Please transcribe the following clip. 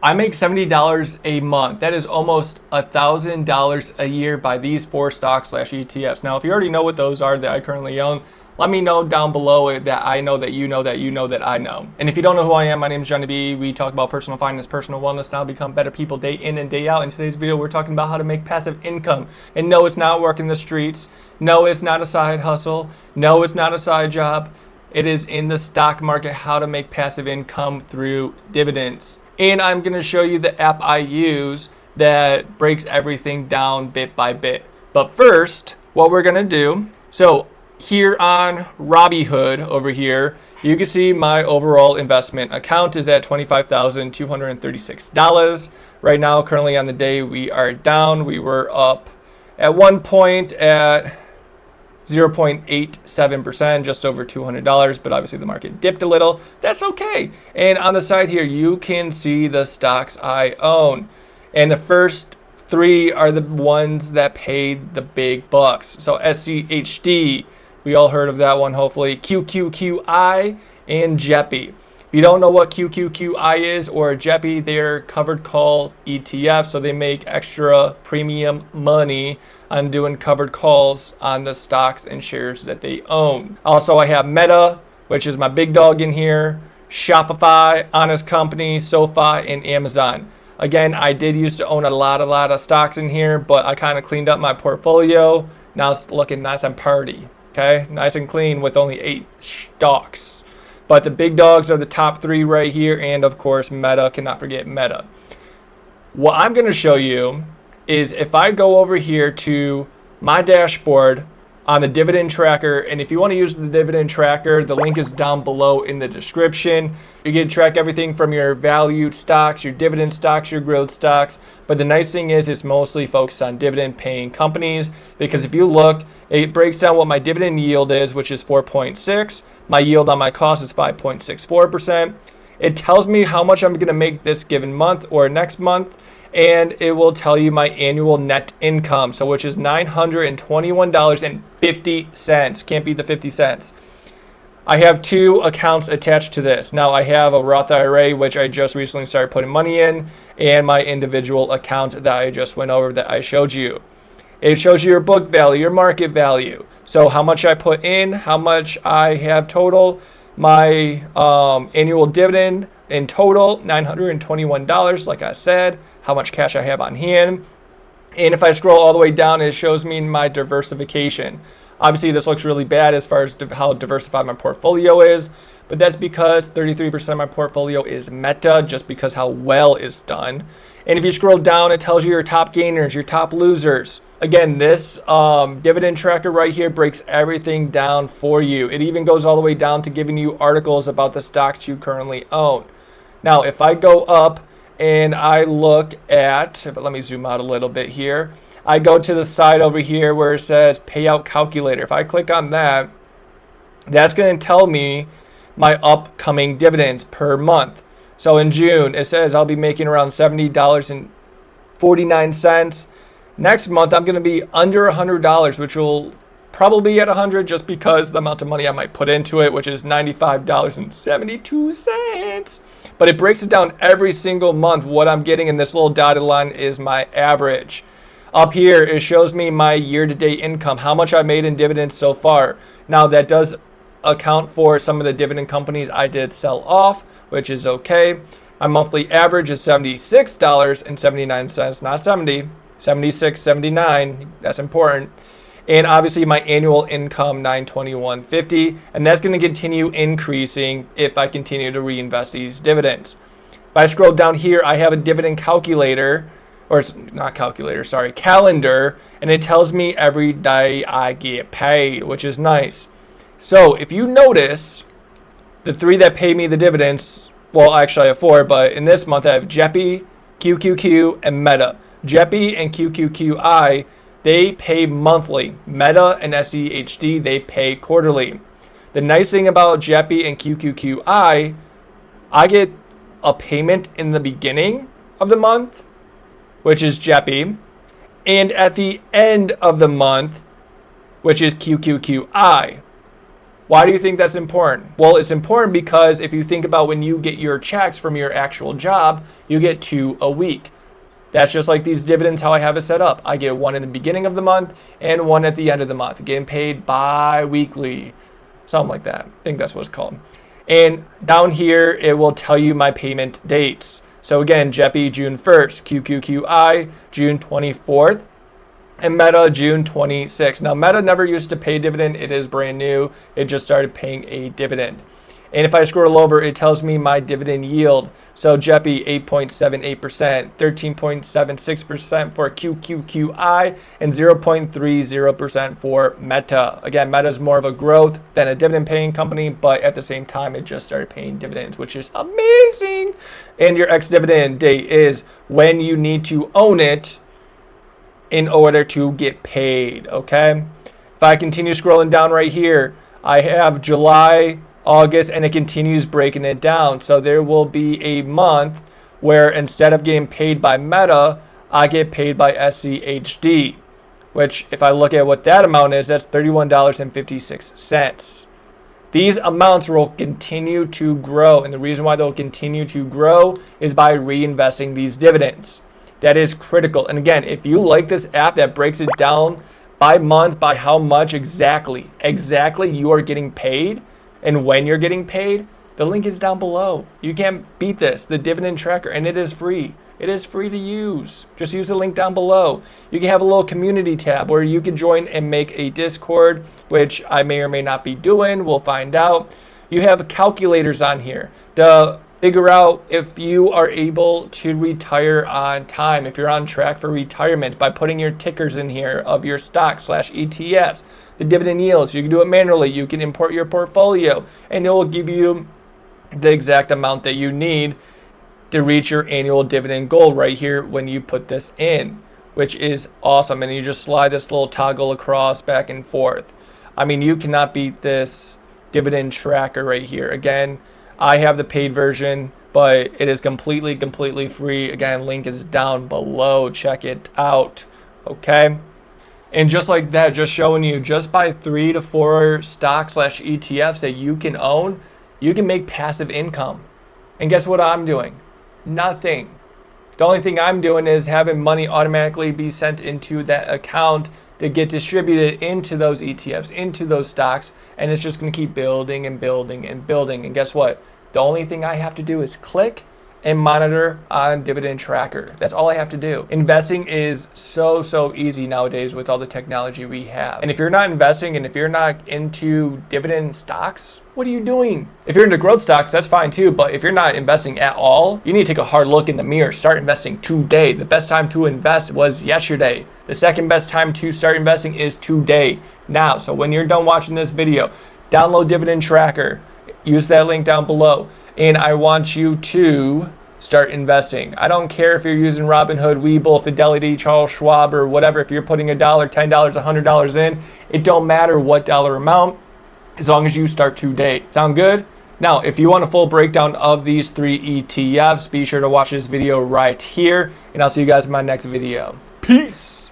I make $70 a month. That is almost $1,000 a year by these 4 stocks / ETFs. Now, if you already know what those are that I currently own, let me know down below that I know that you know that you know that I know. And if you don't know who I am, my name is Johnny B. We talk about personal finance, personal wellness, and how to become better people day in and day out. In today's video, we're talking about how to make passive income. And no, it's not working the streets. No, it's not a side hustle. No, it's not a side job. It is in the stock market, how to make passive income through dividends. And I'm going to show you the app I use that breaks everything down bit by bit. But first, what we're going to do, so here on Robinhood over here, you can see my overall investment account is at $25,236. Right now, currently on the day, we are down. We were up at one point at 0.87%, just over $200, but obviously the market dipped a little. That's okay. And on the side here, you can see the stocks I own. And the first 3 are the ones that paid the big bucks. So SCHD, we all heard of that one, hopefully. QQQI and JEPI. If you don't know what QQQI is or JEPI, they're covered call ETFs, so they make extra premium money on doing covered calls on the stocks and shares that they own. Also, I have Meta, which is my big dog in here, Shopify, Honest Company, SoFi, and Amazon. Again, I did used to own a lot of stocks in here, but I kind of cleaned up my portfolio. Now it's looking nice and pretty, okay? Nice and clean with only 8 stocks. But the big dogs are the top 3 right here, and of course, Meta, cannot forget Meta. What I'm gonna show you is if I go over here to my dashboard on the Dividend Tracker, and if you want to use the Dividend Tracker, the link is down below in the description. You can track everything from your valued stocks, your dividend stocks, your growth stocks. But the nice thing is it's mostly focused on dividend paying companies, because if you look, it breaks down what my dividend yield is, which is 4.6. My yield on my cost is 5.64%. It tells me how much I'm going to make this given month or next month, and it will tell you my annual net income, so which is $921.50. Can't beat the 50 cents. I have 2 accounts attached to this. Now I have a Roth IRA, which I just recently started putting money in, and my individual account that I just went over that I showed you. It shows you your book value, your market value. So how much I put in, how much I have total, my annual dividend in total, $921, like I said, how much cash I have on hand. And if I scroll all the way down, it shows me my diversification. Obviously, this looks really bad as far as how diversified my portfolio is, but that's because 33% of my portfolio is Meta, just because how well it's done. And if you scroll down, it tells you your top gainers, your top losers. Again, this Dividend Tracker right here breaks everything down for you. It even goes all the way down to giving you articles about the stocks you currently own. Now, if I go up and I look at, but let me zoom out a little bit here. I go to the side over here where it says payout calculator. If I click on that, that's going to tell me my upcoming dividends per month. So in June, it says I'll be making around $70.49. Next month, I'm going to be under $100, which will probably be at 100 just because the amount of money I might put into it, which is $95.72. But it breaks it down every single month what I'm getting, and this little dotted line is my average. Up here, it shows me my year-to-date income, how much I made in dividends so far. Now, that does account for some of the dividend companies I did sell off, which is okay. My monthly average is $76.79, not 70, 76.79. That's important. And obviously my annual income, $921.50, and that's going to continue increasing if I continue to reinvest these dividends. If I scroll down here, I have a dividend calculator, or not calculator, sorry, calendar, and it tells me every day I get paid, which is nice. So if you notice, the 3 that pay me the dividends, well, actually I have 4, but in this month I have JEPI, QQQ, and Meta. JEPI and QQQI, they pay monthly. Meta and SCHD, they pay quarterly. The nice thing about JEPI and QQQI, I get a payment in the beginning of the month, which is JEPI, and at the end of the month, which is QQQI. Why do you think that's important? Well, it's important because if you think about when you get your checks from your actual job, you get 2 a week. That's just like these dividends, how I have it set up. I get 1 in the beginning of the month and 1 at the end of the month, getting paid bi-weekly, something like that. I think that's what it's called. And down here, it will tell you my payment dates. So again, JEPI, June 1st, QQQI, June 24th, and Meta, June 26th. Now, Meta never used to pay dividend. It is brand new. It just started paying a dividend. And if I scroll over, it tells me my dividend yield. So JEPI, 8.78%, 13.76% for QQQI, and 0.30% for Meta. Again, Meta is more of a growth than a dividend paying company, but at the same time, it just started paying dividends, which is amazing. And your ex-dividend date is when you need to own it in order to get paid, okay? If I continue scrolling down right here, I have July, August, and it continues breaking it down. So there will be a month where instead of getting paid by Meta, I get paid by SCHD, which if I look at what that amount is, that's $31.56. These amounts will continue to grow, and the reason why they'll continue to grow is by reinvesting these dividends. That is critical. And again, if you like this app that breaks it down by month, by how much exactly you are getting paid and when you're getting paid, the link is down below. You can't beat this, the Dividend Tracker, and it is free. It is free to use. Just use the link down below. You can have a little community tab where you can join and make a Discord, which I may or may not be doing. We'll find out. You have calculators on here to figure out if you are able to retire on time, if you're on track for retirement, by putting your tickers in here of your stock/ETFs, the dividend yields. You can do it manually. You can import your portfolio, and it will give you the exact amount that you need to reach your annual dividend goal right here when you put this in, which is awesome. And you just slide this little toggle across back and forth. I mean, you cannot beat this Dividend Tracker right here. Again, I have the paid version, but it is completely free. Again, link is down below. Check it out, okay? And just like that, just showing you, just by 3 to 4 stock/ETFs that you can own, you can make passive income. And guess what I'm doing? Nothing. The only thing I'm doing is having money automatically be sent into that account to get distributed into those ETFs, into those stocks, and it's just going to keep building and building and building. And guess what? The only thing I have to do is click and monitor on Dividend Tracker. That's all I have to do. Investing is so easy nowadays with all the technology we have. And if you're not investing and if you're not into dividend stocks, what are you doing? If you're into growth stocks, that's fine too, but if you're not investing at all, you need to take a hard look in the mirror. Start investing today. The best time to invest was yesterday. The second best time to start investing is today, now. So when you're done watching this video, download Dividend Tracker. Use that link down below. And I want you to start investing. I don't care if you're using Robinhood, Webull, Fidelity, Charles Schwab, or whatever. If you're putting $1, $10, $100 in, it don't matter what dollar amount, as long as you start today. Sound good? Now, if you want a full breakdown of these 3 ETFs, be sure to watch this video right here, and I'll see you guys in my next video. Peace!